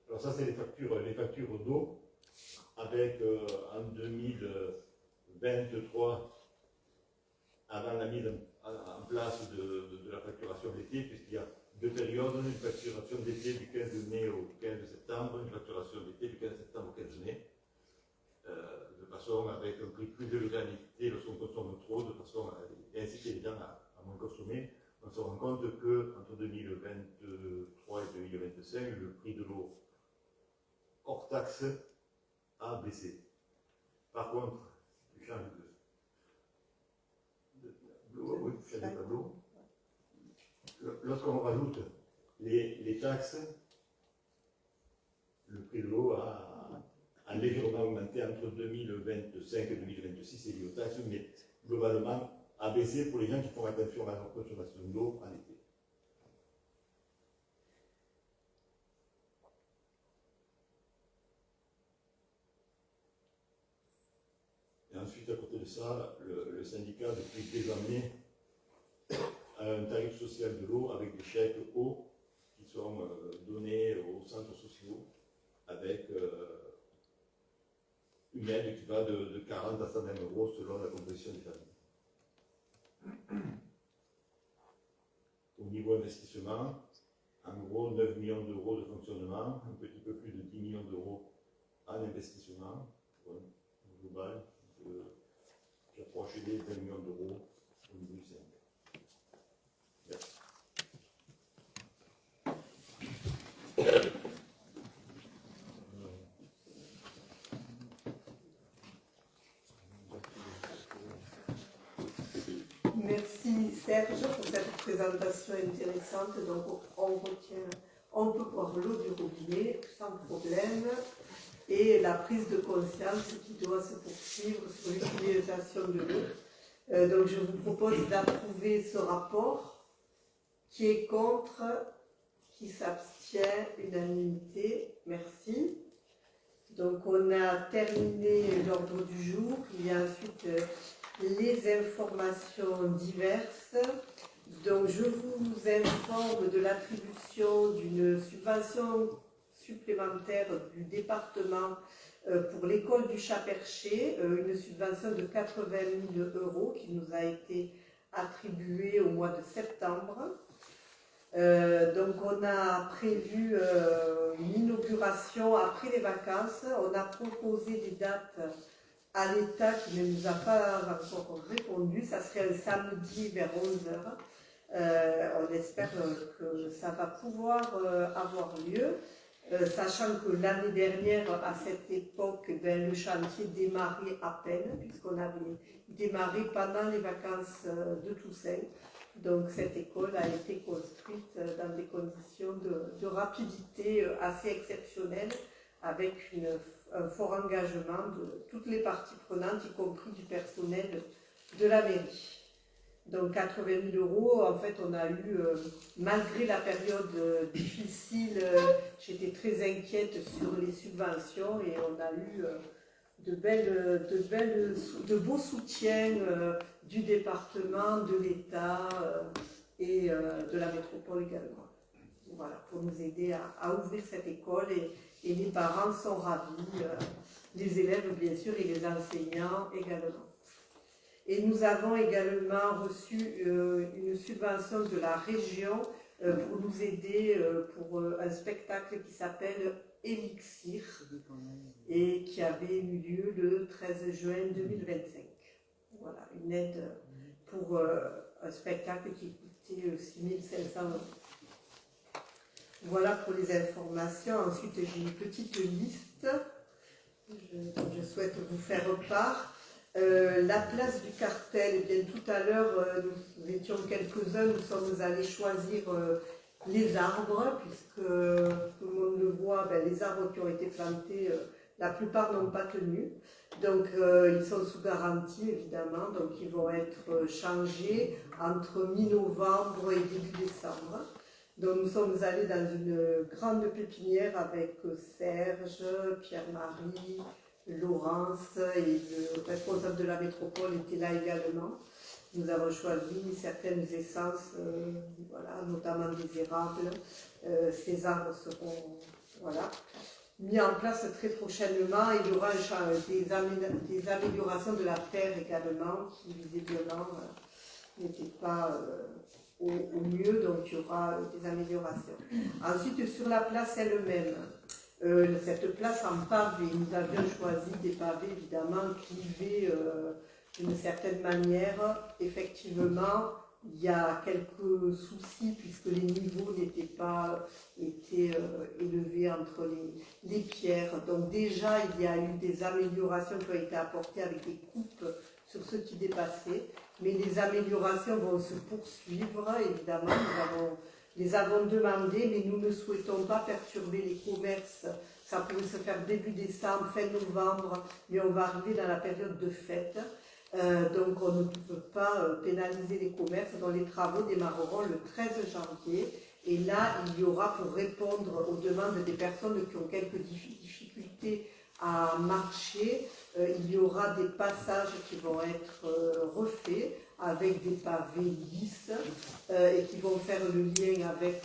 S6: Alors ça, c'est les factures d'eau, avec en 2023, avant la mise en place de la facturation d'été, puisqu'il y a deux périodes, une facturation d'été du 15 mai au 15 septembre, une facturation d'été du 15 septembre au 15 mai, de façon avec un prix plus élevé en été lorsqu'on consomme trop, de façon à inciter les gens à moins consommer. On se rend compte qu'entre 2023 et 2025, le prix de l'eau hors taxe a baissé. Par contre, si tu changes de tableau, lorsqu'on rajoute les taxes, le prix de l'eau a légèrement augmenté entre 2025 et 2026, c'est lié aux taxes, mais globalement a baissé pour les gens qui font attention à leur consommation d'eau en été. Et ensuite, à côté de ça, le syndicat, depuis des années, a un tarif social de l'eau avec des chèques eau qui sont donnés aux centres sociaux avec une aide qui va de 40 à 120 € selon la composition des familles. Au niveau investissement, en gros 9 millions d'euros de fonctionnement, un petit peu plus de 10 millions d'euros en investissement, au global, qui approche des 20 millions d'euros au niveau du syndicat.
S1: Merci Serge pour cette présentation intéressante. Donc on peut boire l'eau du robinet sans problème et la prise de conscience qui doit se poursuivre sur l'utilisation de l'eau. Donc je vous propose d'approuver ce rapport. Qui est contre? Qui s'abstient? Unanimité. Merci. Donc on a terminé l'ordre du jour. Il y a ensuite les informations diverses. Donc je vous informe de l'attribution d'une subvention supplémentaire du département pour l'école du Chat-Perché, une subvention de 80 000 € qui nous a été attribuée au mois de septembre. Donc on a prévu une inauguration après les vacances. On a proposé des dates à l'État qui ne nous a pas encore répondu. Ça serait un samedi vers 11h. On espère que ça va pouvoir avoir lieu, sachant que l'année dernière, à cette époque, le chantier démarrait à peine, puisqu'on avait démarré pendant les vacances de Toussaint. Donc cette école a été construite dans des conditions de rapidité assez exceptionnelles, avec un fort engagement de toutes les parties prenantes, y compris du personnel de la mairie. Donc 80 000 €, en fait on a eu, malgré la période difficile, j'étais très inquiète sur les subventions et on a eu de beaux soutiens du département, de l'État et de la métropole également. Voilà, pour nous aider à ouvrir cette école et les parents sont ravis, les élèves bien sûr et les enseignants également. Et nous avons également reçu une subvention de la région pour nous aider pour un spectacle qui s'appelle Elixir et qui avait eu lieu le 13 juin 2025. Voilà, une aide pour un spectacle qui coûtait 6 500 €. Voilà pour les informations. Ensuite, j'ai une petite liste dont je souhaite vous faire part. La place du cartel, eh bien, tout à l'heure, nous étions quelques-uns, nous sommes allés choisir les arbres, puisque tout le monde le voit, les arbres qui ont été plantés, la plupart n'ont pas tenu. Donc ils sont sous garantie évidemment, donc ils vont être changés entre mi-novembre et début décembre. Donc nous sommes allés dans une grande pépinière avec Serge, Pierre-Marie, Laurence et le responsable de la métropole était là également. Nous avons choisi certaines essences, voilà, notamment des érables. Ces arbres seront mis en place très prochainement. Il y aura des améliorations de la terre également qui visiblement n'étaient pas au mieux, donc il y aura des améliorations. Ensuite, sur la place elle-même, cette place en pavé, nous avions choisi des pavés évidemment clivés d'une certaine manière. Effectivement, il y a quelques soucis puisque les niveaux n'étaient pas élevés entre les pierres. Donc déjà, il y a eu des améliorations qui ont été apportées avec des coupes sur ce qui dépassait. Mais les améliorations vont se poursuivre, évidemment. Nous les avons demandées, mais nous ne souhaitons pas perturber les commerces. Ça pourrait se faire début décembre, fin novembre, mais on va arriver dans la période de fête. Donc on ne peut pas pénaliser les commerces dont les travaux démarreront le 13 janvier. Et là, il y aura, pour répondre aux demandes des personnes qui ont quelques difficultés à marcher, il y aura des passages qui vont être refaits avec des pavés lisses et qui vont faire le lien avec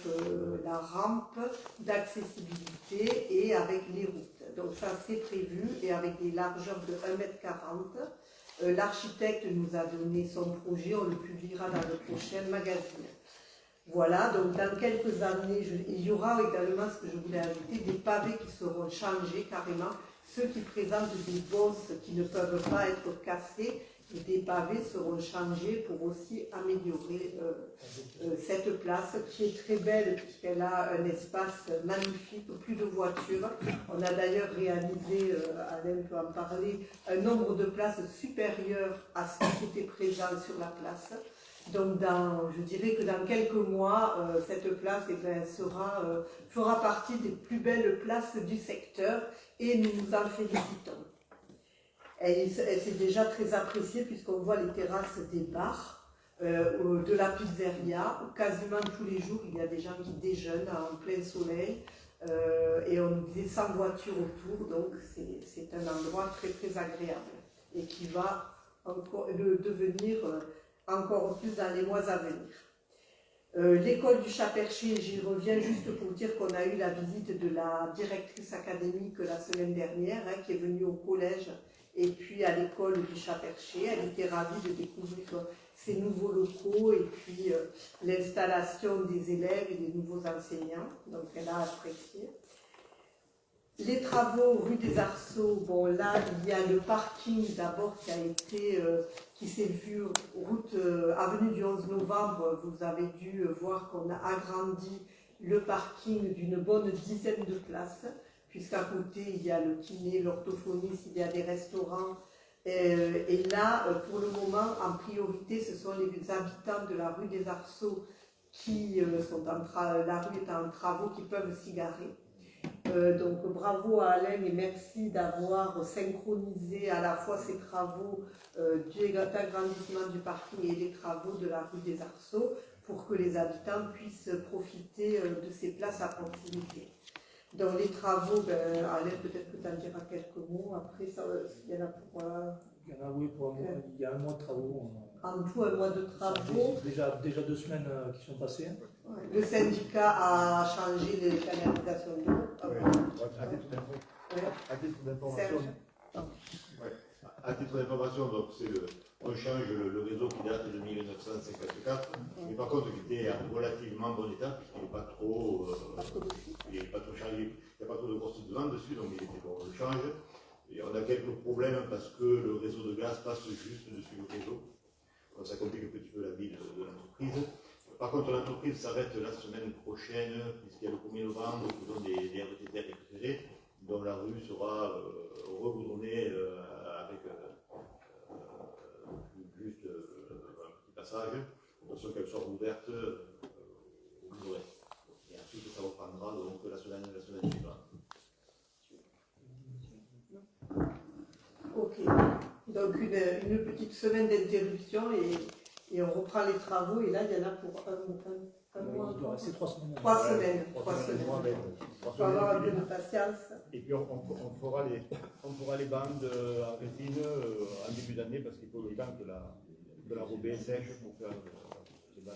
S1: la rampe d'accessibilité et avec les routes. Donc ça c'est prévu et avec des largeurs de 1,40 m. L'architecte nous a donné son projet, on le publiera dans le prochain magazine. Voilà, donc dans quelques années, il y aura également, ce que je voulais ajouter, des pavés qui seront changés carrément, ceux qui présentent des bosses qui ne peuvent pas être cassées, et des pavés seront changés pour aussi améliorer cette place qui est très belle puisqu'elle a un espace magnifique, plus de voitures. On a d'ailleurs réalisé, Alain peut en parler, un nombre de places supérieur à ce qui était présent sur la place. Donc je dirais que dans quelques mois, cette place fera partie des plus belles places du secteur et nous nous en félicitons. Elle s'est déjà très appréciée puisqu'on voit les terrasses des bars, de la pizzeria, où quasiment tous les jours il y a des gens qui déjeunent en plein soleil et on nous disait 100 voitures autour, donc c'est un endroit très très agréable et qui va encore devenir encore plus dans les mois à venir. L'école du Chat-Perché, j'y reviens juste pour dire qu'on a eu la visite de la directrice académique la semaine dernière, qui est venue au collège et puis à l'école du Chat-Perché. Elle était ravie de découvrir ces nouveaux locaux et puis l'installation des élèves et des nouveaux enseignants. Donc elle a apprécié. Les travaux rue des Arceaux, bon là il y a le parking d'abord qui s'est vu route avenue du 11 novembre, vous avez dû voir qu'on a agrandi le parking d'une bonne dizaine de places, puisqu'à côté il y a le kiné, l'orthophoniste, il y a des restaurants, et là pour le moment en priorité ce sont les habitants de la rue des Arceaux qui la rue est en travaux, qui peuvent s'y garer. Donc bravo à Alain et merci d'avoir synchronisé à la fois ces travaux d'agrandissement du parking et les travaux de la rue des Arceaux pour que les habitants puissent profiter de ces places à proximité. Dans les travaux, Alain peut-être que tu en diras quelques mots, après il y en a pour...
S4: Il y en a, oui, il y a un mois de travaux.
S1: En tout, un mois de travaux.
S4: Déjà 2 semaines qui sont passées.
S1: Ouais. Le syndicat a changé les canalisations d'eau.
S6: À titre d'information, donc on change le réseau qui date de 1954, mais par contre qui était en relativement bon état, puisqu'il n'est pas trop changé, il n'y a pas trop de grosses demandes dessus, donc on le change. Et on a quelques problèmes parce que le réseau de gaz passe juste dessus le réseau. Donc ça complique un petit peu la vie de l'entreprise. Par contre, l'entreprise s'arrête la semaine prochaine, puisqu'il y a le 1er novembre, au des RTT récupérés, dont la rue sera regoudronnée avec juste un petit passage. de façon qu'elle soit ouverte au Blu-ray. Et ensuite, ça reprendra donc la semaine suivante.
S1: Ok. Donc une petite semaine d'interruption et on reprend les travaux. Et là, il y en a pour un mois.
S4: Il doit rester 3 semaines.
S1: 3 semaines.
S6: 3 semaines.
S1: Il faut avoir un peu de patience.
S6: Et puis on fera les bandes en rétine en début d'année parce qu'il faut le temps que la robée sèche pour faire les bandes.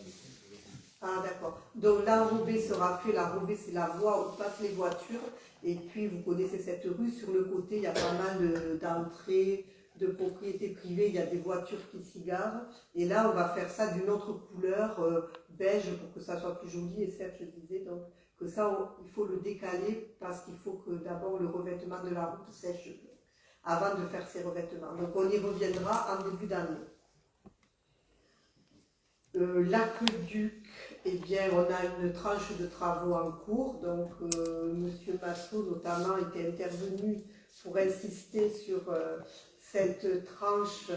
S1: Ah d'accord. Donc l'enrobé sera fait. L'enrobé, c'est la voie où passent les voitures. Et puis vous connaissez cette rue. Sur le côté, il y a pas mal d'entrées, de propriétés privées. Il y a des voitures qui s'y garent. Et là, on va faire ça d'une autre couleur, beige, pour que ça soit plus joli. Et certes, je disais donc que ça, il faut le décaler parce qu'il faut que d'abord le revêtement de la route sèche avant de faire ces revêtements. Donc on y reviendra en début d'année. L'aqueduc, eh bien, on a une tranche de travaux en cours. Donc Monsieur Massot notamment était intervenu pour insister sur cette tranche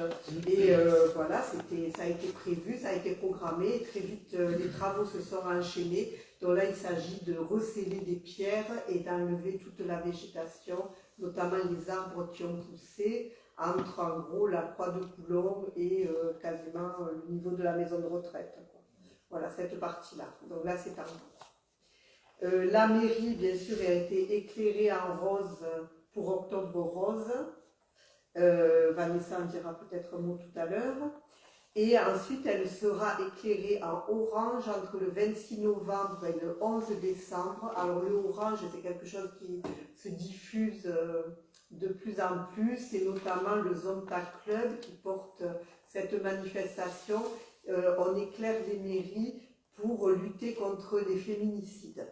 S1: et voilà, ça a été prévu, ça a été programmé. Et très vite, les travaux se sont enchaînés. Donc là, il s'agit de recéler des pierres et d'enlever toute la végétation, notamment les arbres qui ont poussé entre en gros la croix de Coulomb et quasiment le niveau de la maison de retraite, quoi. Voilà, cette partie-là. Donc là, c'est en cours. La mairie, bien sûr, a été éclairée en rose pour Octobre Rose. Vanessa en dira peut-être un mot tout à l'heure. Et ensuite, elle sera éclairée en orange entre le 26 novembre et le 11 décembre. Alors le orange, c'est quelque chose qui se diffuse de plus en plus, et notamment le Zonta Club qui porte cette manifestation. On éclaire les mairies pour lutter contre les féminicides.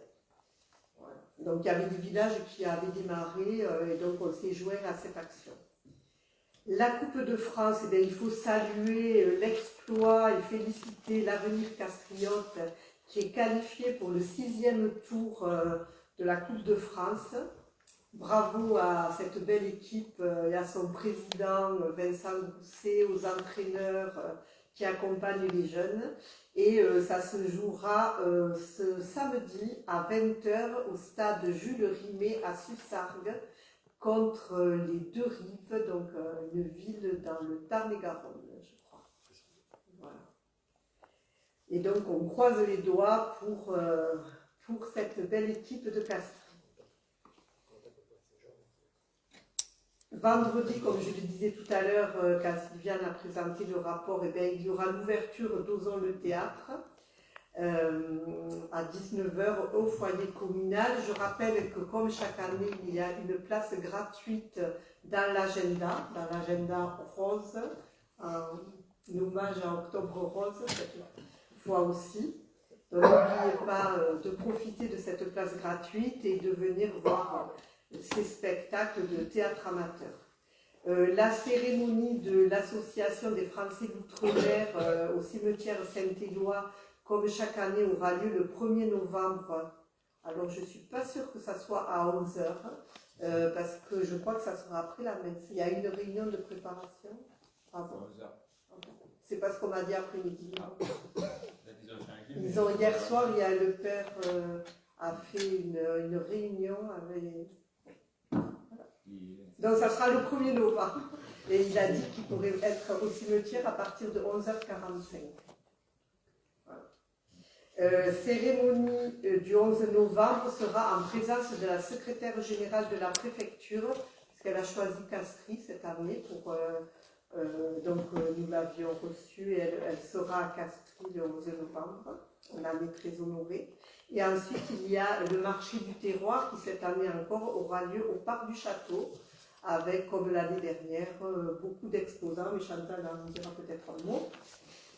S1: Voilà. Donc il y avait des villages qui avaient démarré et donc on s'est joint à cette action. La Coupe de France, eh bien, il faut saluer l'exploit et féliciter l'Avenir Castriote qui est qualifié pour le 6e tour de la Coupe de France. Bravo à cette belle équipe et à son président Vincent Gousset, aux entraîneurs qui accompagnent les jeunes. Et ça se jouera ce samedi à 20h au stade Jules Rimet à Sussargues, contre les Deux Rives, donc une ville dans le Tarn-et-Garonne, je crois. Voilà. Et donc on croise les doigts pour cette belle équipe de Castries. Vendredi, comme je le disais tout à l'heure, quand Sylviane a présenté le rapport, eh bien, il y aura l'ouverture d'Ozon le théâtre à 19h au foyer communal. Je rappelle que comme chaque année, il y a une place gratuite dans l'agenda rose, un hommage à Octobre Rose cette fois aussi. Donc n'oubliez pas de profiter de cette place gratuite et de venir voir ces spectacles de théâtre amateur. La cérémonie de l'Association des Français d'Outre-mer au cimetière Saint-Éloi, comme chaque année, aura lieu le 1er novembre. Alors, je ne suis pas sûre que ça soit à 11h, parce que je crois que ça sera après la messe. Il y a une réunion de préparation avant. C'est pas ce qu'on m'a dit après-midi. Ils ont, hier soir, il y a le père a fait une réunion avec... Voilà. Donc, ça sera le 1er novembre. Et il a dit qu'il pourrait être au cimetière à partir de 11h45. Cérémonie du 11 novembre sera en présence de la secrétaire générale de la préfecture, puisqu'elle a choisi Castries cette année pour donc nous l'avions reçue et elle sera à Castries le 11 novembre. On en est très honorés. Et ensuite il y a le marché du terroir qui cette année encore aura lieu au parc du château, avec comme l'année dernière beaucoup d'exposants, mais Chantal en dira peut-être un mot.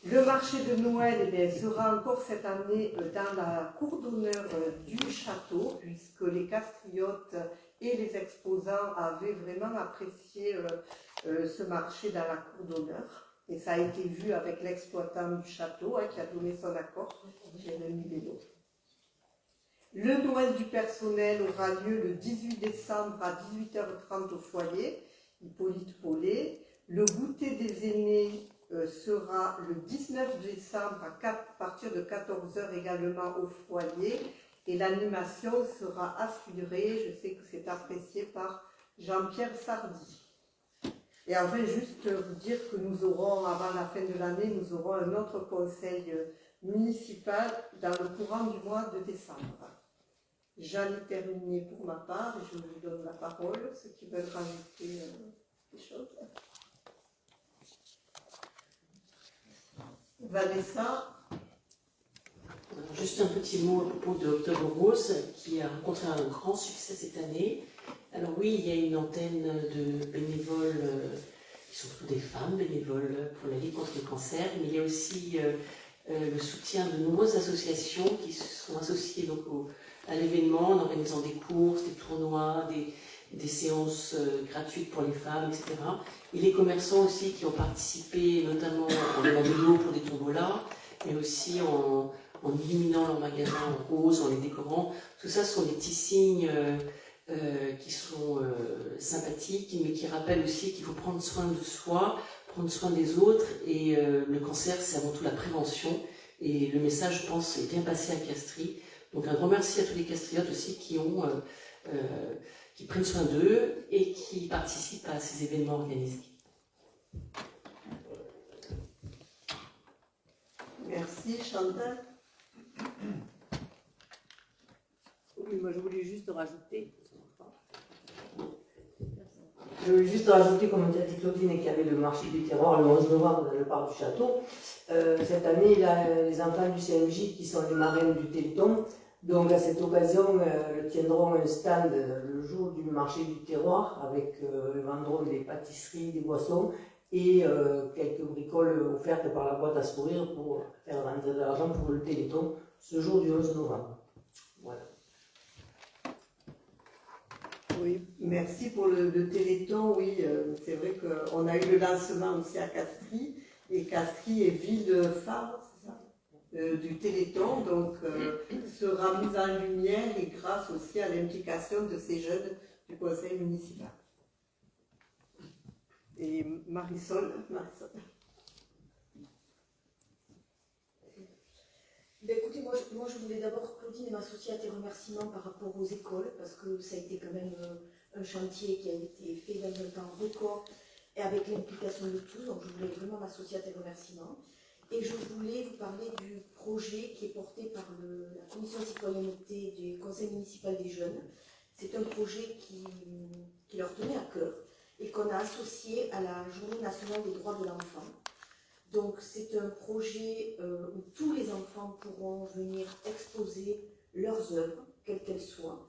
S1: Le marché de Noël, eh bien, sera encore cette année dans la cour d'honneur du château, puisque les Castriotes et les exposants avaient vraiment apprécié ce marché dans la cour d'honneur. Et ça a été vu avec l'exploitant du château qui a donné son accord, Jérémy Bello. Le Noël du personnel aura lieu le 18 décembre à 18h30 au foyer, Hippolyte Paulet. Le goûter des aînés sera le 19 décembre à partir de 14 h également au foyer. Et l'animation sera assurée, je sais que c'est apprécié par Jean-Pierre Sardy. Et enfin, juste vous dire que nous aurons, avant la fin de l'année, nous aurons un autre conseil municipal dans le courant du mois de décembre. J'en ai terminé pour ma part et je vous donne la parole, ceux qui veulent rajouter des choses. Vanessa.
S7: Juste un petit mot à propos de Octobre Rose, qui a rencontré un grand succès cette année. Alors oui, il y a une antenne de bénévoles, qui sont surtout des femmes bénévoles pour la lutte contre le cancer, mais il y a aussi le soutien de nombreuses associations qui se sont associées donc, à l'événement en organisant des courses, des tournois, des séances gratuites pour les femmes, etc. Et les commerçants aussi qui ont participé, notamment en donnant de l'eau pour des tombolas, mais aussi en illuminant leurs magasins en rose, en les décorant. Tout ça, ce sont des petits signes qui sont sympathiques, mais qui rappellent aussi qu'il faut prendre soin de soi, prendre soin des autres. Et le cancer, c'est avant tout la prévention. Et le message, je pense, est bien passé à Castries. Donc un grand merci à tous les Castriotes aussi qui prennent soin d'eux et qui participent à ces événements organisés.
S1: Merci Chantal.
S8: Oui, moi je voulais juste rajouter, comme a dit Claudine, qu'il y avait le marché du terroir le 11 novembre dans le parc du château. Cette année, il y a les enfants du CMJ qui sont les marraines du Téléthon. Donc à cette occasion, ils tiendront un stand le jour du marché du terroir avec vendront des pâtisseries, des boissons et quelques bricoles offertes par la boîte à sourire pour faire rentrer de l'argent pour le Téléthon ce jour du 11 novembre. Voilà.
S1: Oui, merci pour le Téléthon. Oui, c'est vrai qu'on a eu le lancement aussi à Castries, et Castries est ville phare, c'est ça, du Téléthon, donc sera mise en lumière et grâce aussi à l'implication de ces jeunes du conseil municipal. Et Marisol.
S9: Ben écoutez, moi je voulais d'abord, Claudine, m'associer à tes remerciements par rapport aux écoles, parce que ça a été quand même un chantier qui a été fait dans un temps record et avec l'implication de tous, donc je voulais vraiment m'associer à tes remerciements. Et je voulais vous parler du projet qui est porté par la commission de citoyenneté du conseil municipal des jeunes. C'est un projet qui leur tenait à cœur et qu'on a associé à la Journée nationale des droits de l'enfant. Donc c'est un projet où tous les enfants pourront venir exposer leurs œuvres, quelles qu'elles soient.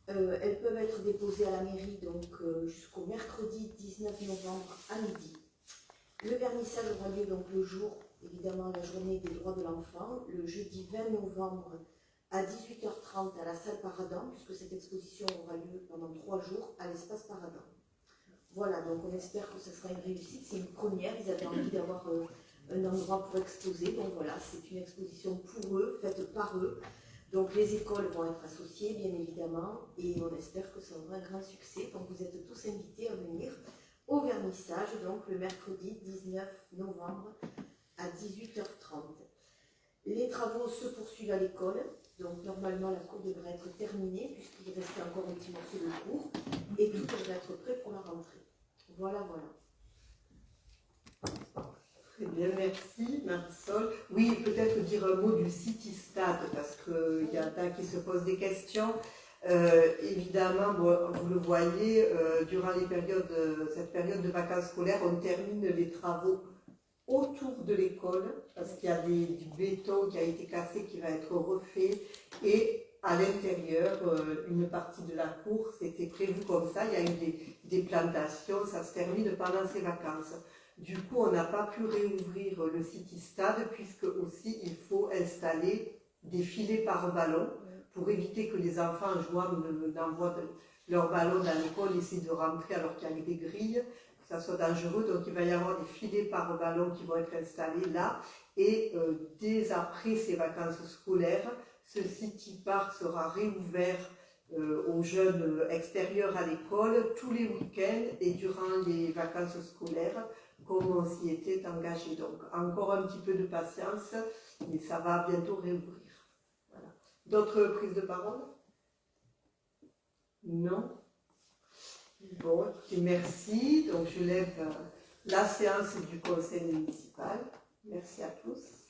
S9: Elles peuvent être déposées à la mairie donc jusqu'au mercredi 19 novembre à midi. Le vernissage aura lieu donc le jour, évidemment, la journée des droits de l'enfant, le jeudi 20 novembre à 18h30 à la salle Paradin, puisque cette exposition aura lieu pendant 3 jours à l'espace Paradin. Voilà, donc on espère que ce sera une réussite, c'est une première, ils avaient envie d'avoir un endroit pour exposer, donc voilà, c'est une exposition pour eux, faite par eux. Donc les écoles vont être associées, bien évidemment, et on espère que ça aura un grand succès. Donc vous êtes tous invités à venir au vernissage, donc le mercredi 19 novembre à 18h30. Les travaux se poursuivent à l'école, donc normalement la cour devrait être terminée, puisqu'il restait encore un petit morceau de cours, et tout devrait être prêt pour la rentrée. Voilà, voilà.
S1: Très bien, merci Marisol. Oui, peut-être dire un mot du City Stade, parce qu'il y en a qui se posent des questions. Évidemment, bon, vous le voyez, durant cette période de vacances scolaires, on termine les travaux autour de l'école, parce qu'il y a du béton qui a été cassé, qui va être refait, et à l'intérieur, une partie de la cour, c'était prévu comme ça, il y a eu des plantations, ça se termine pendant ces vacances. Du coup, on n'a pas pu réouvrir le City Stade, puisque aussi il faut installer des filets par ballon, pour éviter que les enfants jouant n'envoient leur ballon dans l'école, essaient de rentrer alors qu'il y a des grilles, que ça soit dangereux. Donc il va y avoir des filets par ballon qui vont être installés là. Et dès après ces vacances scolaires, ce City Park sera réouvert aux jeunes extérieurs à l'école tous les week-ends et durant les vacances scolaires, comme on s'y était engagé. Donc encore un petit peu de patience, mais ça va bientôt réouvrir. Voilà. D'autres prises de parole? Non? Bon, écoutez, merci. Donc je lève la séance du conseil municipal. Merci à tous.